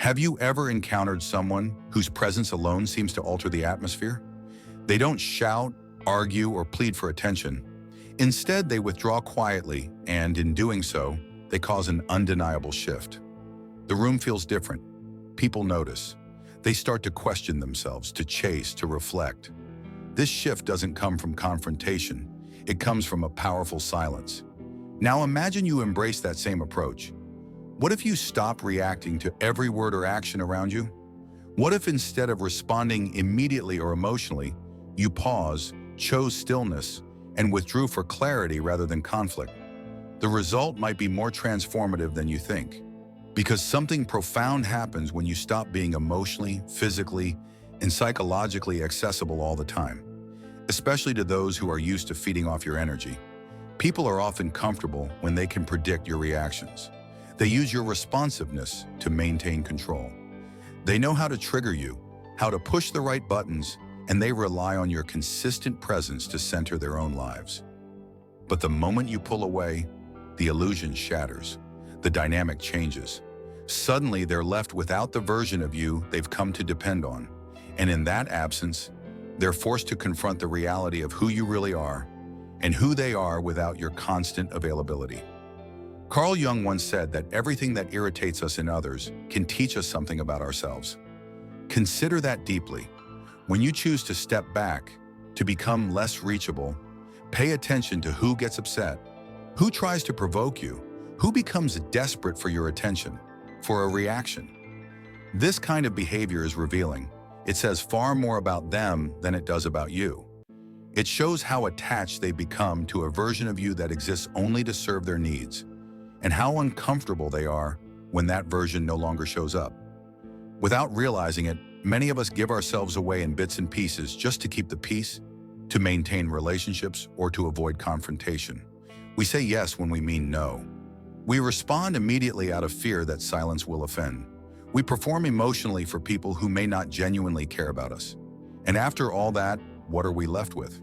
Have you ever encountered someone whose presence alone seems to alter the atmosphere? They don't shout, argue, or plead for attention. Instead, they withdraw quietly, and in doing so, they cause an undeniable shift. The room feels different. People notice. They start to question themselves, to chase, to reflect. This shift doesn't come from confrontation. It comes from a powerful silence. Now imagine you embrace that same approach. What if you stop reacting to every word or action around you? What if instead of responding immediately or emotionally, you pause, chose stillness, and withdrew for clarity rather than conflict? The result might be more transformative than you think. Because something profound happens when you stop being emotionally, physically, and psychologically accessible all the time, especially to those who are used to feeding off your energy. People are often comfortable when they can predict your reactions. They use your responsiveness to maintain control. They know how to trigger you, how to push the right buttons, and they rely on your consistent presence to center their own lives. But the moment you pull away, the illusion shatters. The dynamic changes. Suddenly, they're left without the version of you they've come to depend on. And in that absence, they're forced to confront the reality of who you really are and who they are without your constant availability. Carl Jung once said that everything that irritates us in others can teach us something about ourselves. Consider that deeply. When you choose to step back, to become less reachable, pay attention to who gets upset, who tries to provoke you, who becomes desperate for your attention, for a reaction. This kind of behavior is revealing. It says far more about them than it does about you. It shows how attached they become to a version of you that exists only to serve their needs, and how uncomfortable they are when that version no longer shows up. Without realizing it, many of us give ourselves away in bits and pieces just to keep the peace, to maintain relationships, or to avoid confrontation. We say yes when we mean no. We respond immediately out of fear that silence will offend. We perform emotionally for people who may not genuinely care about us. And after all that, what are we left with?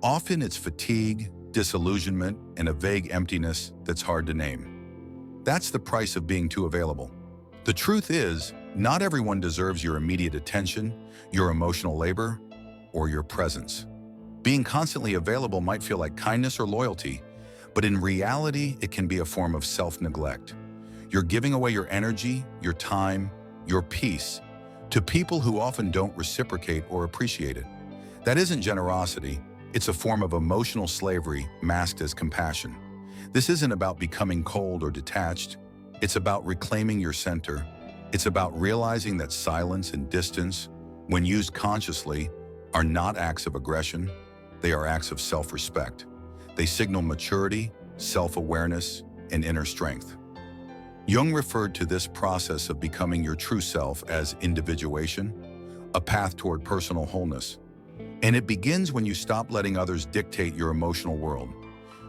Often it's fatigue, disillusionment, and a vague emptiness that's hard to name. That's the price of being too available. The truth is, not everyone deserves your immediate attention, your emotional labor, or your presence. Being constantly available might feel like kindness or loyalty, but in reality, it can be a form of self-neglect. You're giving away your energy, your time, your peace to people who often don't reciprocate or appreciate it. That isn't generosity. It's a form of emotional slavery masked as compassion. This isn't about becoming cold or detached. It's about reclaiming your center. It's about realizing that silence and distance, when used consciously, are not acts of aggression. They are acts of self-respect. They signal maturity, self-awareness, and inner strength. Jung referred to this process of becoming your true self as individuation, a path toward personal wholeness. And it begins when you stop letting others dictate your emotional world.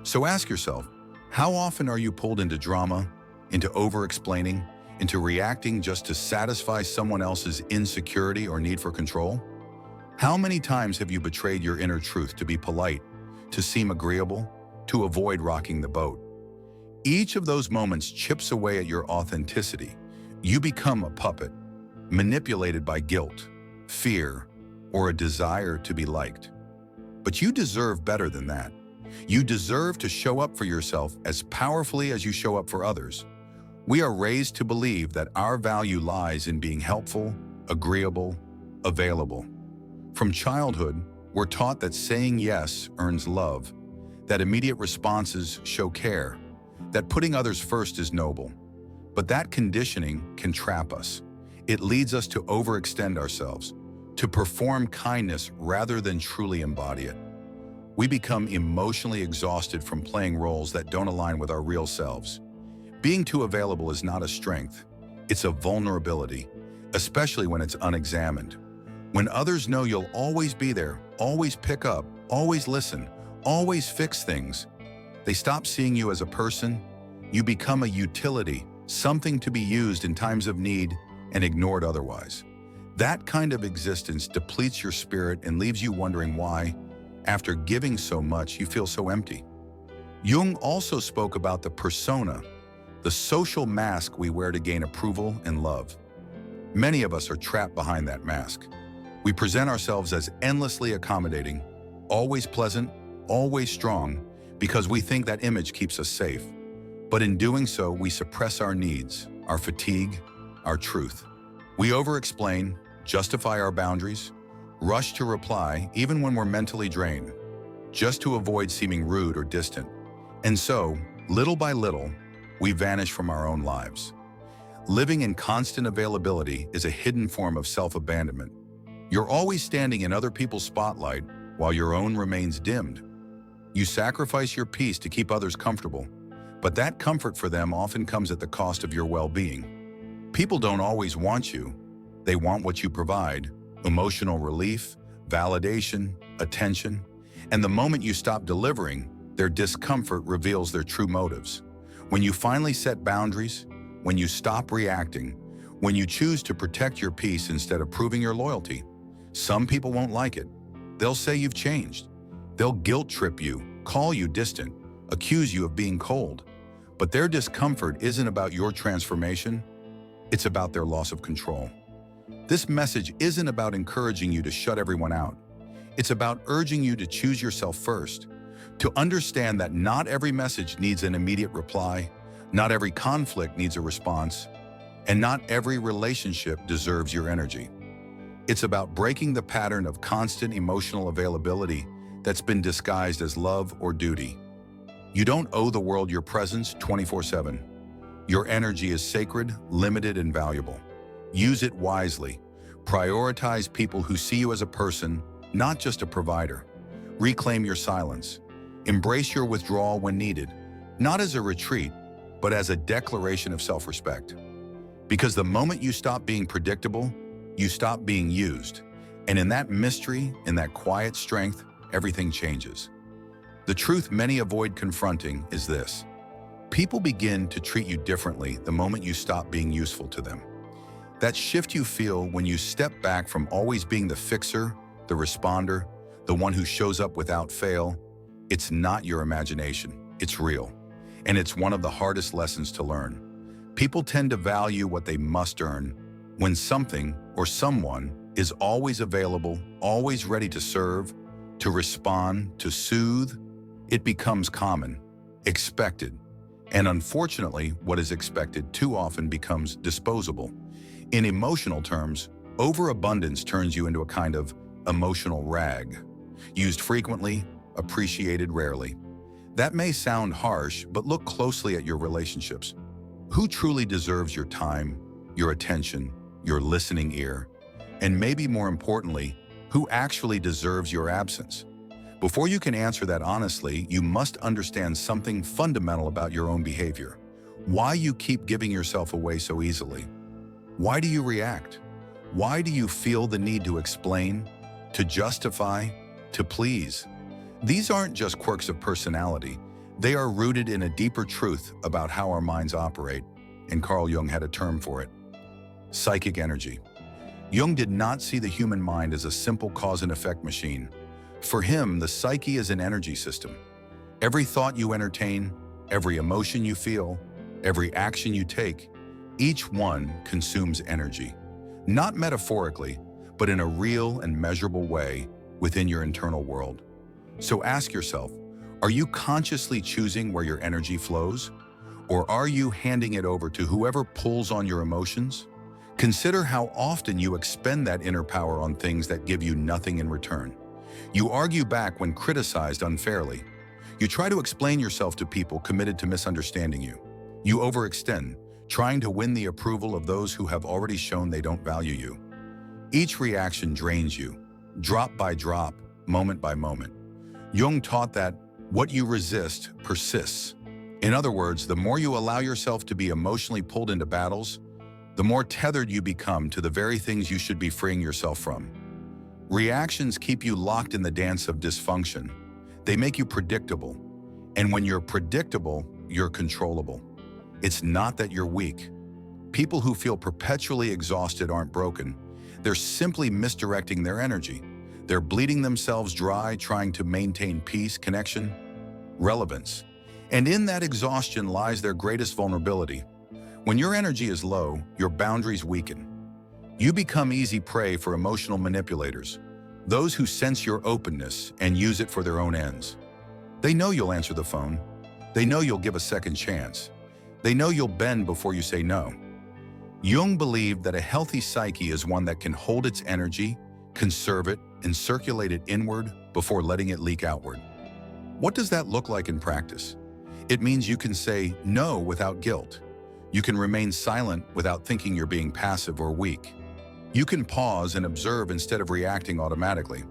So ask yourself, how often are you pulled into drama, into over-explaining, into reacting just to satisfy someone else's insecurity or need for control? How many times have you betrayed your inner truth to be polite, to seem agreeable, to avoid rocking the boat? Each of those moments chips away at your authenticity. You become a puppet, manipulated by guilt, fear, or a desire to be liked. But you deserve better than that. You deserve to show up for yourself as powerfully as you show up for others. We are raised to believe that our value lies in being helpful, agreeable, available. From childhood, we're taught that saying yes earns love, that immediate responses show care, that putting others first is noble. But that conditioning can trap us. It leads us to overextend ourselves, to perform kindness rather than truly embody it. We become emotionally exhausted from playing roles that don't align with our real selves. Being too available is not a strength, it's a vulnerability, especially when it's unexamined. When others know you'll always be there, always pick up, always listen, always fix things, they stop seeing you as a person. You become a utility, something to be used in times of need and ignored otherwise. That kind of existence depletes your spirit and leaves you wondering why, after giving so much, you feel so empty. Jung also spoke about the persona, the social mask we wear to gain approval and love. Many of us are trapped behind that mask. We present ourselves as endlessly accommodating, always pleasant, always strong, because we think that image keeps us safe. But in doing so, we suppress our needs, our fatigue, our truth. We over-explain, justify our boundaries, rush to reply even when we're mentally drained, just to avoid seeming rude or distant. And so, little by little, we vanish from our own lives. Living in constant availability is a hidden form of self-abandonment. You're always standing in other people's spotlight while your own remains dimmed. You sacrifice your peace to keep others comfortable, but that comfort for them often comes at the cost of your well-being. People don't always want you. They want what you provide: emotional relief, validation, attention. And the moment you stop delivering, their discomfort reveals their true motives. When you finally set boundaries, when you stop reacting, when you choose to protect your peace instead of proving your loyalty, some people won't like it. They'll say you've changed. They'll guilt trip you, call you distant, accuse you of being cold. But their discomfort isn't about your transformation, it's about their loss of control. This message isn't about encouraging you to shut everyone out. It's about urging you to choose yourself first, to understand that not every message needs an immediate reply, not every conflict needs a response, and not every relationship deserves your energy. It's about breaking the pattern of constant emotional availability that's been disguised as love or duty. You don't owe the world your presence 24/7. Your energy is sacred, limited, and valuable. Use it wisely. Prioritize people who see you as a person, not just a provider. Reclaim your silence. Embrace your withdrawal when needed, not as a retreat, but as a declaration of self-respect. Because the moment you stop being predictable, you stop being used. And in that mystery, in that quiet strength, everything changes. The truth many avoid confronting is this: people begin to treat you differently the moment you stop being useful to them. That shift you feel when you step back from always being the fixer, the responder, the one who shows up without fail, it's not your imagination, it's real. And it's one of the hardest lessons to learn. People tend to value what they must earn. When something or someone is always available, always ready to serve, to respond, to soothe, it becomes common, expected. And unfortunately, what is expected too often becomes disposable. In emotional terms, overabundance turns you into a kind of emotional rag, used frequently, appreciated rarely. That may sound harsh, but look closely at your relationships. Who truly deserves your time, your attention, your listening ear? And maybe more importantly, who actually deserves your absence? Before you can answer that honestly, you must understand something fundamental about your own behavior. Why you keep giving yourself away so easily. Why do you react? Why do you feel the need to explain, to justify, to please? These aren't just quirks of personality. They are rooted in a deeper truth about how our minds operate, and Carl Jung had a term for it: psychic energy. Jung did not see the human mind as a simple cause and effect machine. For him, the psyche is an energy system. Every thought you entertain, every emotion you feel, every action you take, each one consumes energy. Not metaphorically, but in a real and measurable way within your internal world. So ask yourself, are you consciously choosing where your energy flows? Or are you handing it over to whoever pulls on your emotions? Consider how often you expend that inner power on things that give you nothing in return. You argue back when criticized unfairly. You try to explain yourself to people committed to misunderstanding you. You overextend, trying to win the approval of those who have already shown they don't value you. Each reaction drains you, drop by drop, moment by moment. Jung taught that what you resist persists. In other words, the more you allow yourself to be emotionally pulled into battles, the more tethered you become to the very things you should be freeing yourself from. Reactions keep you locked in the dance of dysfunction. They make you predictable. And when you're predictable, you're controllable. It's not that you're weak. People who feel perpetually exhausted aren't broken. They're simply misdirecting their energy. They're bleeding themselves dry, trying to maintain peace, connection, relevance. And in that exhaustion lies their greatest vulnerability. When your energy is low, your boundaries weaken. You become easy prey for emotional manipulators, those who sense your openness and use it for their own ends. They know you'll answer the phone. They know you'll give a second chance. They know you'll bend before you say no. Jung believed that a healthy psyche is one that can hold its energy, conserve it, and circulate it inward before letting it leak outward. What does that look like in practice? It means you can say no without guilt. You can remain silent without thinking you're being passive or weak. You can pause and observe instead of reacting automatically.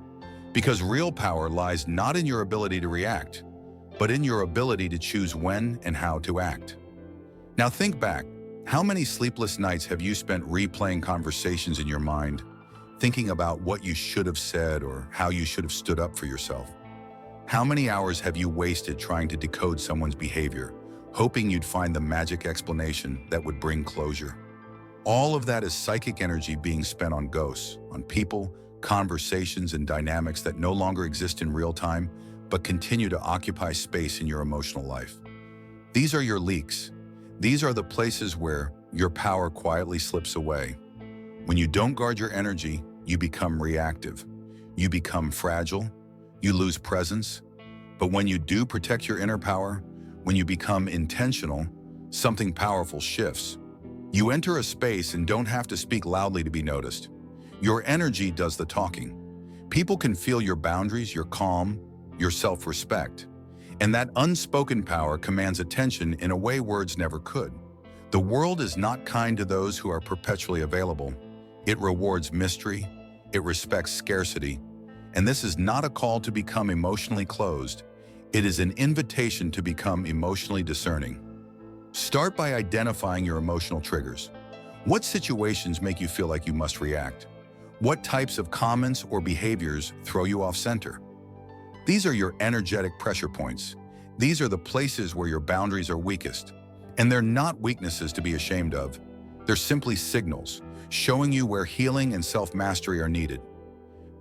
Because real power lies not in your ability to react, but in your ability to choose when and how to act. Now think back. How many sleepless nights have you spent replaying conversations in your mind, thinking about what you should have said or how you should have stood up for yourself? How many hours have you wasted trying to decode someone's behavior, hoping you'd find the magic explanation that would bring closure? All of that is psychic energy being spent on ghosts, on people, conversations, and dynamics that no longer exist in real time, but continue to occupy space in your emotional life. These are your leaks. These are the places where your power quietly slips away. When you don't guard your energy, you become reactive. You become fragile. You lose presence. But when you do protect your inner power, when you become intentional, something powerful shifts. You enter a space and don't have to speak loudly to be noticed. Your energy does the talking. People can feel your boundaries, your calm, your self-respect. And that unspoken power commands attention in a way words never could. The world is not kind to those who are perpetually available. It rewards mystery, it respects scarcity, and this is not a call to become emotionally closed. It is an invitation to become emotionally discerning. Start by identifying your emotional triggers. What situations make you feel like you must react? What types of comments or behaviors throw you off center? These are your energetic pressure points. These are the places where your boundaries are weakest. And they're not weaknesses to be ashamed of. They're simply signals, showing you where healing and self-mastery are needed.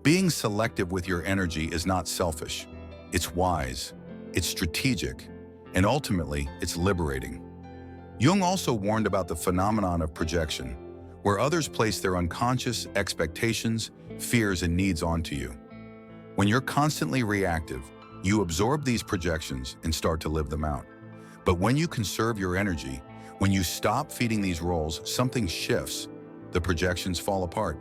Being selective with your energy is not selfish. It's wise, it's strategic, and ultimately, it's liberating. Jung also warned about the phenomenon of projection, where others place their unconscious expectations, fears, and needs onto you. When you're constantly reactive, you absorb these projections and start to live them out. But when you conserve your energy, when you stop feeding these roles, something shifts. The projections fall apart.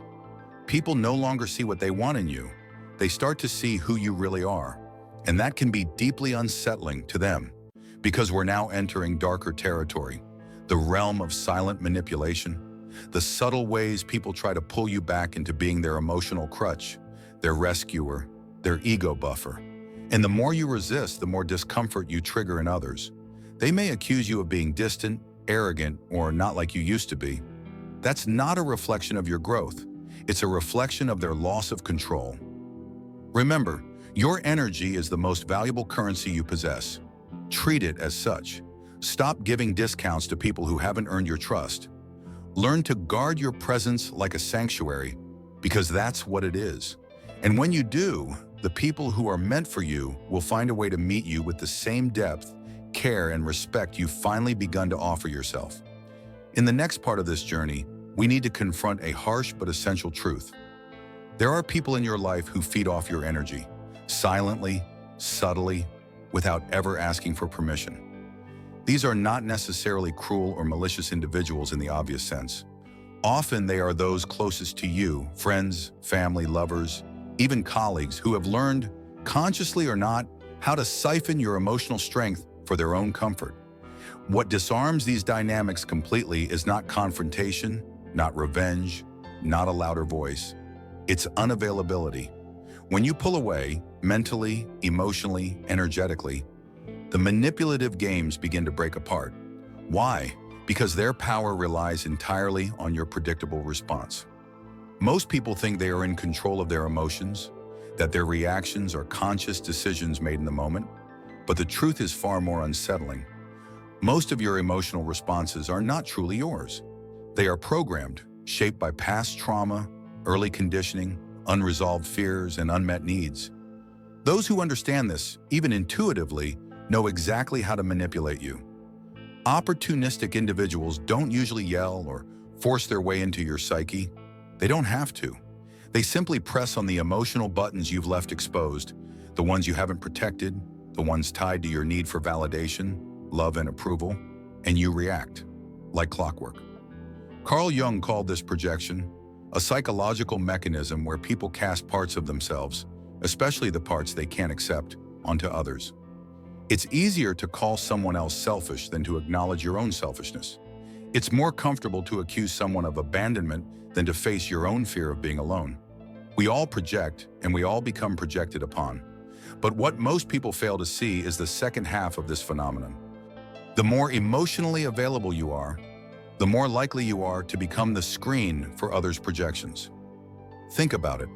People no longer see what they want in you. They start to see who you really are. And that can be deeply unsettling to them, because we're now entering darker territory, the realm of silent manipulation, the subtle ways people try to pull you back into being their emotional crutch, their rescuer, their ego buffer. And the more you resist, the more discomfort you trigger in others. They may accuse you of being distant, arrogant, or not like you used to be. That's not a reflection of your growth. It's a reflection of their loss of control. Remember, your energy is the most valuable currency you possess. Treat it as such. Stop giving discounts to people who haven't earned your trust. Learn to guard your presence like a sanctuary, because that's what it is. And when you do, the people who are meant for you will find a way to meet you with the same depth, care, and respect you've finally begun to offer yourself. In the next part of this journey, we need to confront a harsh but essential truth. There are people in your life who feed off your energy, silently, subtly, without ever asking for permission. These are not necessarily cruel or malicious individuals in the obvious sense. Often they are those closest to you, friends, family, lovers, even colleagues who have learned, consciously or not, how to siphon your emotional strength for their own comfort. What disarms these dynamics completely is not confrontation, not revenge, not a louder voice. It's unavailability. When you pull away, mentally, emotionally, energetically, the manipulative games begin to break apart. Why? Because their power relies entirely on your predictable response. Most people think they are in control of their emotions, that their reactions are conscious decisions made in the moment, but the truth is far more unsettling. Most of your emotional responses are not truly yours. They are programmed, shaped by past trauma, early conditioning, unresolved fears, and unmet needs. Those who understand this, even intuitively, know exactly how to manipulate you. Opportunistic individuals don't usually yell or force their way into your psyche. They don't have to. They simply press on the emotional buttons you've left exposed, the ones you haven't protected, the ones tied to your need for validation, love, and approval, and you react, like clockwork. Carl Jung called this projection a psychological mechanism where people cast parts of themselves, especially the parts they can't accept, onto others. It's easier to call someone else selfish than to acknowledge your own selfishness. It's more comfortable to accuse someone of abandonment than to face your own fear of being alone. We all project, and we all become projected upon. But what most people fail to see is the second half of this phenomenon. The more emotionally available you are, the more likely you are to become the screen for others' projections. Think about it.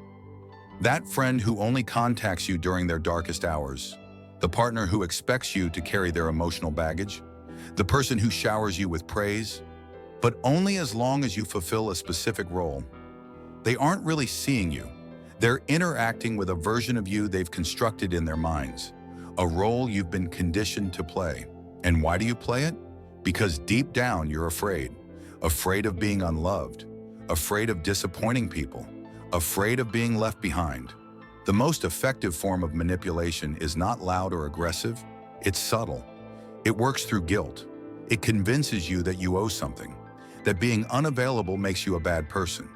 That friend who only contacts you during their darkest hours, the partner who expects you to carry their emotional baggage, the person who showers you with praise, but only as long as you fulfill a specific role. They aren't really seeing you. They're interacting with a version of you they've constructed in their minds, a role you've been conditioned to play. And why do you play it? Because deep down you're afraid. Afraid of being unloved, afraid of disappointing people, afraid of being left behind. The most effective form of manipulation is not loud or aggressive, it's subtle. It works through guilt. It convinces you that you owe something, that being unavailable makes you a bad person,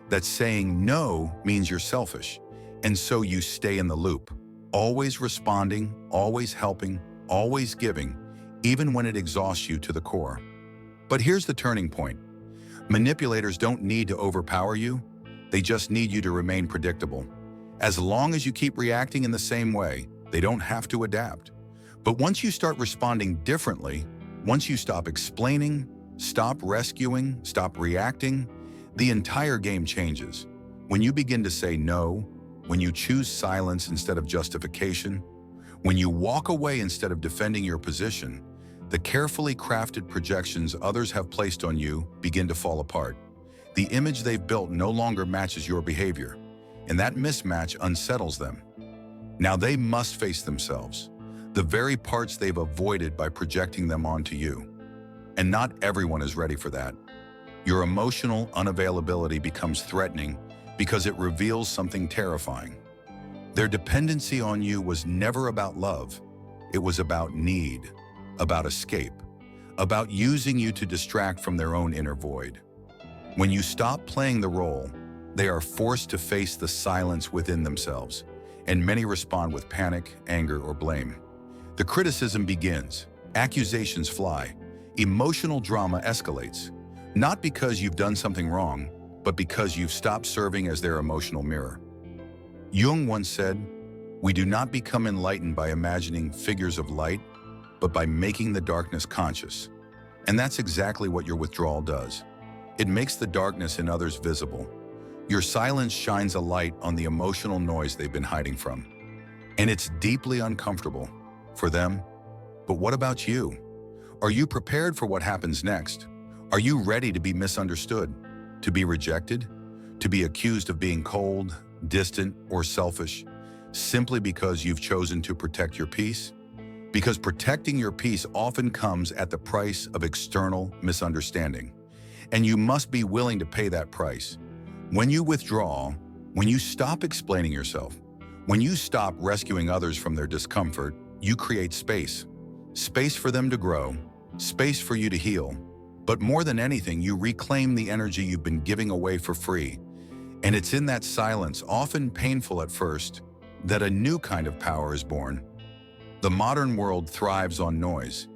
that saying no means you're selfish, and so you stay in the loop, always responding, always helping, always giving, even when it exhausts you to the core. But here's the turning point. Manipulators don't need to overpower you, they just need you to remain predictable. As long as you keep reacting in the same way, they don't have to adapt. But once you start responding differently, once you stop explaining, stop rescuing, stop reacting, the entire game changes. When you begin to say no, when you choose silence instead of justification, when you walk away instead of defending your position, the carefully crafted projections others have placed on you begin to fall apart. The image they've built no longer matches your behavior, and that mismatch unsettles them. Now they must face themselves, the very parts they've avoided by projecting them onto you. And not everyone is ready for that. Your emotional unavailability becomes threatening because it reveals something terrifying. Their dependency on you was never about love. It was about need, about escape, about using you to distract from their own inner void. When you stop playing the role, they are forced to face the silence within themselves, and many respond with panic, anger, or blame. The criticism begins, accusations fly, emotional drama escalates, not because you've done something wrong, but because you've stopped serving as their emotional mirror. Jung once said, "We do not become enlightened by imagining figures of light, but by making the darkness conscious." And that's exactly what your withdrawal does. It makes the darkness in others visible. Your silence shines a light on the emotional noise they've been hiding from. And it's deeply uncomfortable for them. But what about you? Are you prepared for what happens next? Are you ready to be misunderstood, to be rejected, to be accused of being cold, distant, or selfish, simply because you've chosen to protect your peace? Because protecting your peace often comes at the price of external misunderstanding. And you must be willing to pay that price. When you withdraw, when you stop explaining yourself, when you stop rescuing others from their discomfort, you create space. Space for them to grow, space for you to heal. But more than anything, you reclaim the energy you've been giving away for free. And it's in that silence, often painful at first, that a new kind of power is born. The modern world thrives on noise.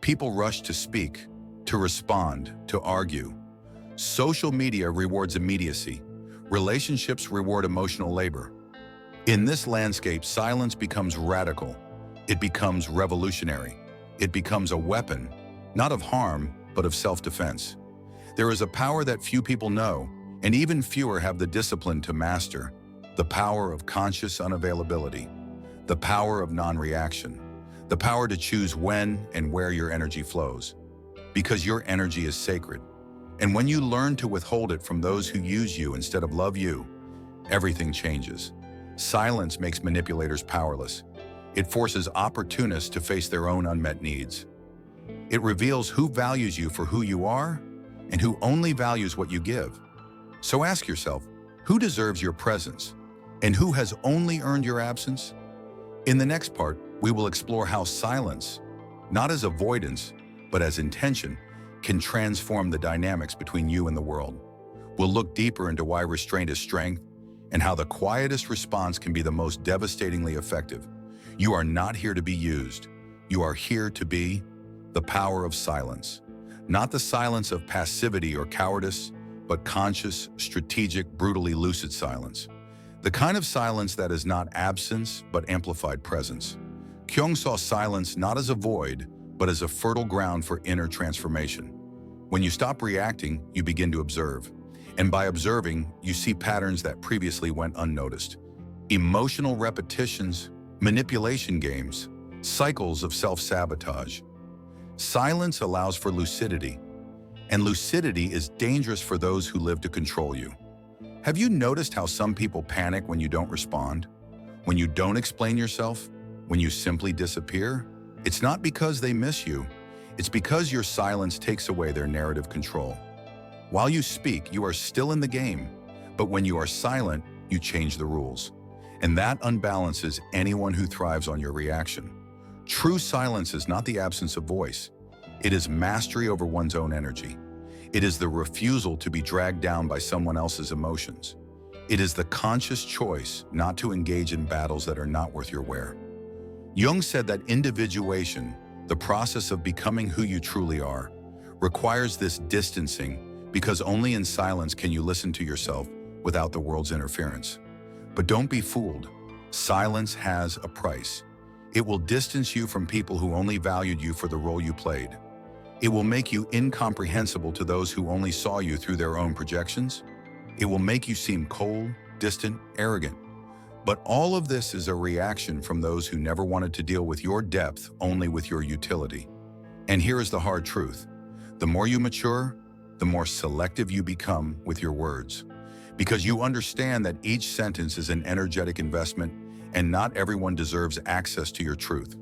People rush to speak, to respond, to argue. Social media rewards immediacy. Relationships reward emotional labor. In this landscape, silence becomes radical. It becomes revolutionary. It becomes a weapon, not of harm, but of self-defense. There is a power that few people know, and even fewer have the discipline to master, the power of conscious unavailability, the power of non-reaction, the power to choose when and where your energy flows, because your energy is sacred. And when you learn to withhold it from those who use you instead of love you, everything changes. Silence makes manipulators powerless. It forces opportunists to face their own unmet needs. It reveals who values you for who you are and who only values what you give. So ask yourself, who deserves your presence? And who has only earned your absence? In the next part, we will explore how silence, not as avoidance, but as intention, can transform the dynamics between you and the world. We'll look deeper into why restraint is strength and how the quietest response can be the most devastatingly effective. You are not here to be used. You are here to be the power of silence. Not the silence of passivity or cowardice, but conscious, strategic, brutally lucid silence. The kind of silence that is not absence, but amplified presence. Kyung saw silence not as a void, but as a fertile ground for inner transformation. When you stop reacting, you begin to observe. And by observing, you see patterns that previously went unnoticed. Emotional repetitions, manipulation games, cycles of self-sabotage. Silence allows for lucidity, and lucidity is dangerous for those who live to control you. Have you noticed how some people panic when you don't respond? When you don't explain yourself? When you simply disappear? It's not because they miss you. It's because your silence takes away their narrative control. While you speak, you are still in the game, but when you are silent, you change the rules. And that unbalances anyone who thrives on your reaction. True silence is not the absence of voice. It is mastery over one's own energy. It is the refusal to be dragged down by someone else's emotions. It is the conscious choice not to engage in battles that are not worth your wear. Jung said that individuation, the process of becoming who you truly are, requires this distancing because only in silence can you listen to yourself without the world's interference. But don't be fooled. Silence has a price. It will distance you from people who only valued you for the role you played. It will make you incomprehensible to those who only saw you through their own projections. It will make you seem cold, distant, arrogant. But all of this is a reaction from those who never wanted to deal with your depth, only with your utility. And here is the hard truth. The more you mature, the more selective you become with your words. Because you understand that each sentence is an energetic investment, and not everyone deserves access to your truth.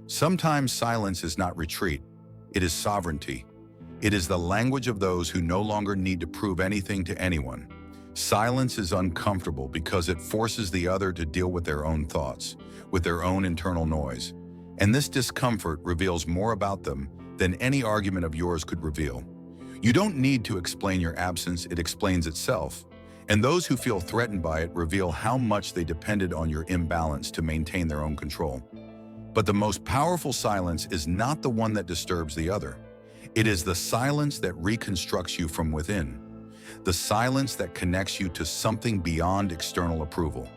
Sometimes silence is not retreat, it is sovereignty. It is the language of those who no longer need to prove anything to anyone. Silence is uncomfortable because it forces the other to deal with their own thoughts, with their own internal noise. And this discomfort reveals more about them than any argument of yours could reveal. You don't need to explain your absence, it explains itself. And those who feel threatened by it reveal how much they depended on your imbalance to maintain their own control. But the most powerful silence is not the one that disturbs the other. It is the silence that reconstructs you from within. The silence that connects you to something beyond external approval.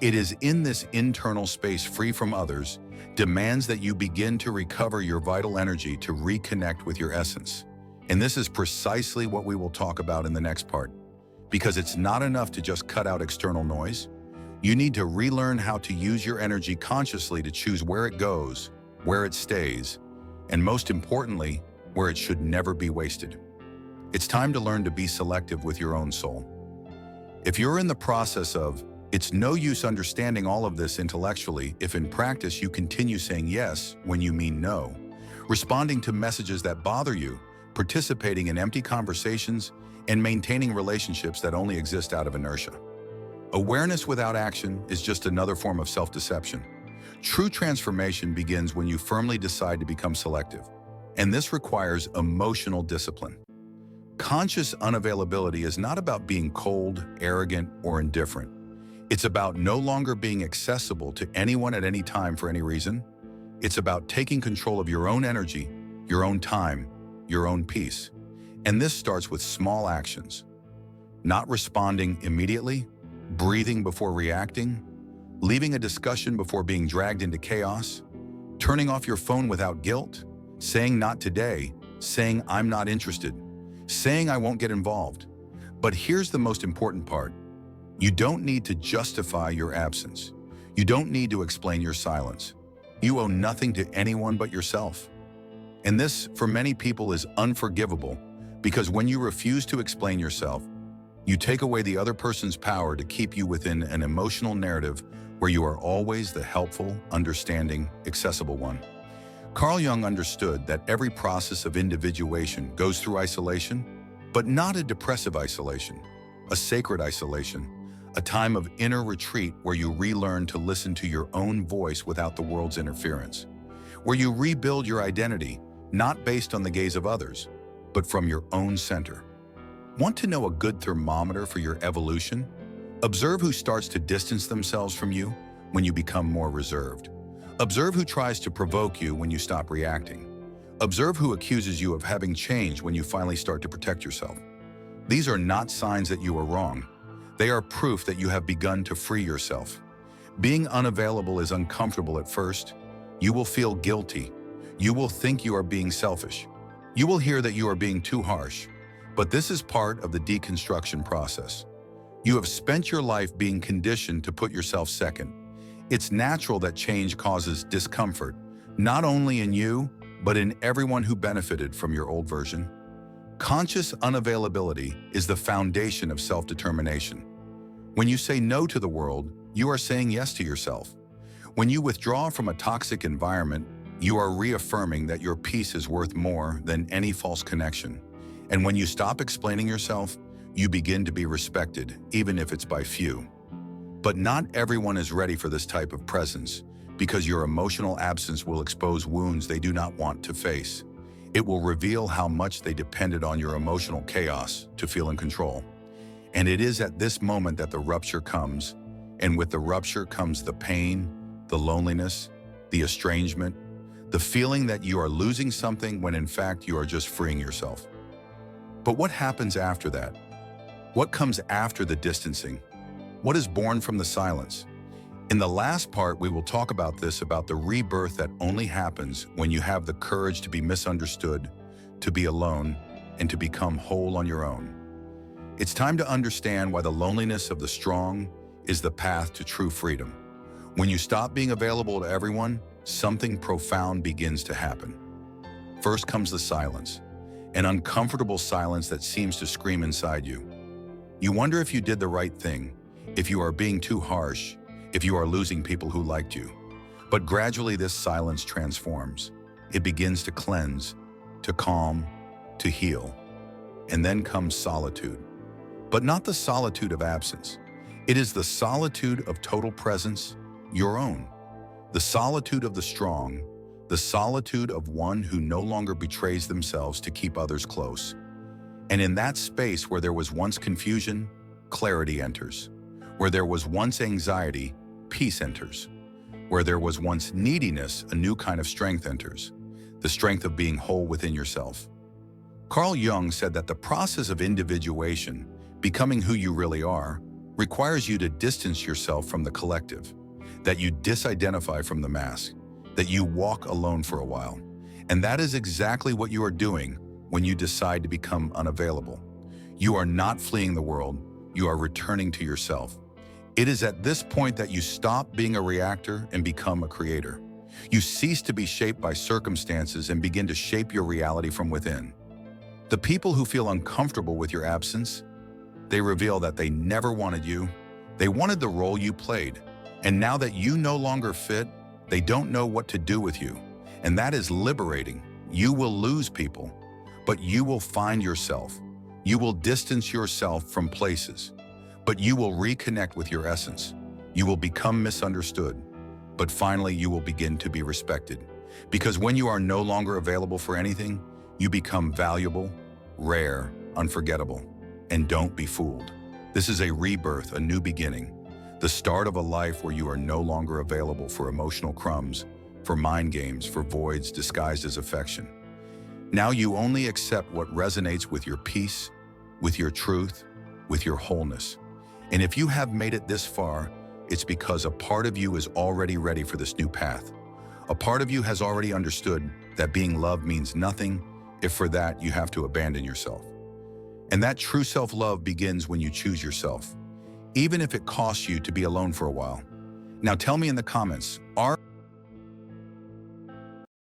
It is in this internal space free from others, demands that you begin to recover your vital energy to reconnect with your essence. And this is precisely what we will talk about in the next part. Because it's not enough to just cut out external noise. You need to relearn how to use your energy consciously to choose where it goes, where it stays, and most importantly, where it should never be wasted. It's time to learn to be selective with your own soul. If you're in the process of, it's no use understanding all of this intellectually if in practice you continue saying yes when you mean no, responding to messages that bother you, participating in empty conversations, and maintaining relationships that only exist out of inertia. Awareness without action is just another form of self-deception. True transformation begins when you firmly decide to become selective, and this requires emotional discipline. Conscious unavailability is not about being cold, arrogant, or indifferent. It's about no longer being accessible to anyone at any time for any reason. It's about taking control of your own energy, your own time, your own peace. And this starts with small actions. Not responding immediately, breathing before reacting, leaving a discussion before being dragged into chaos, turning off your phone without guilt, saying not today, saying I'm not interested, saying I won't get involved. But here's the most important part. You don't need to justify your absence. You don't need to explain your silence. You owe nothing to anyone but yourself. And this, for many people, is unforgivable because when you refuse to explain yourself, you take away the other person's power to keep you within an emotional narrative where you are always the helpful, understanding, accessible one. Carl Jung understood that every process of individuation goes through isolation, but not a depressive isolation. a sacred isolation, a time of inner retreat where you relearn to listen to your own voice without the world's interference, where you rebuild your identity, not based on the gaze of others, but from your own center. Want to know a good thermometer for your evolution? Observe who starts to distance themselves from you when you become more reserved. Observe who tries to provoke you when you stop reacting. Observe who accuses you of having changed when you finally start to protect yourself. These are not signs that you are wrong. They are proof that you have begun to free yourself. Being unavailable is uncomfortable at first. You will feel guilty. You will think you are being selfish. You will hear that you are being too harsh. But this is part of the deconstruction process. You have spent your life being conditioned to put yourself second. It's natural that change causes discomfort, not only in you, but in everyone who benefited from your old version. Conscious unavailability is the foundation of self-determination. When you say no to the world, you are saying yes to yourself. When you withdraw from a toxic environment, you are reaffirming that your peace is worth more than any false connection. And when you stop explaining yourself, you begin to be respected, even if it's by few. But not everyone is ready for this type of presence, because your emotional absence will expose wounds they do not want to face. It will reveal how much they depended on your emotional chaos to feel in control. And it is at this moment that the rupture comes, and with the rupture comes the pain, the loneliness, the estrangement, the feeling that you are losing something when in fact you are just freeing yourself. But what happens after that? What comes after the distancing? What is born from the silence? In the last part, we will talk about the rebirth that only happens when you have the courage to be misunderstood, to be alone, and to become whole on your own. It's time to understand why the loneliness of the strong is the path to true freedom. When you stop being available to everyone, something profound begins to happen. First comes the silence, an uncomfortable silence that seems to scream inside you. You wonder if you did the right thing, if you are being too harsh, if you are losing people who liked you. But gradually this silence transforms. It begins to cleanse, to calm, to heal. And then comes solitude. But not the solitude of absence. It is the solitude of total presence, your own. The solitude of the strong, the solitude of one who no longer betrays themselves to keep others close. And in that space where there was once confusion, clarity enters. Where there was once anxiety, peace enters. Where there was once neediness, a new kind of strength enters. The strength of being whole within yourself. Carl Jung said that the process of individuation, becoming who you really are, requires you to distance yourself from the collective, that you disidentify from the mass, that you walk alone for a while. And that is exactly what you are doing when you decide to become unavailable. You are not fleeing the world, you are returning to yourself. It is at this point that you stop being a reactor and become a creator. You cease to be shaped by circumstances and begin to shape your reality from within. The people who feel uncomfortable with your absence, they reveal that they never wanted you. They wanted the role you played. And now that you no longer fit, they don't know what to do with you. And that is liberating. You will lose people, but you will find yourself. You will distance yourself from places, but you will reconnect with your essence. You will become misunderstood, but finally you will begin to be respected. Because when you are no longer available for anything, you become valuable, rare, unforgettable. And don't be fooled. This is a rebirth, a new beginning. The start of a life where you are no longer available for emotional crumbs, for mind games, for voids disguised as affection. Now you only accept what resonates with your peace, with your truth, with your wholeness. And if you have made it this far, it's because a part of you is already ready for this new path. A part of you has already understood that being loved means nothing if for that you have to abandon yourself. And that true self-love begins when you choose yourself, even if it costs you to be alone for a while. Now tell me in the comments, are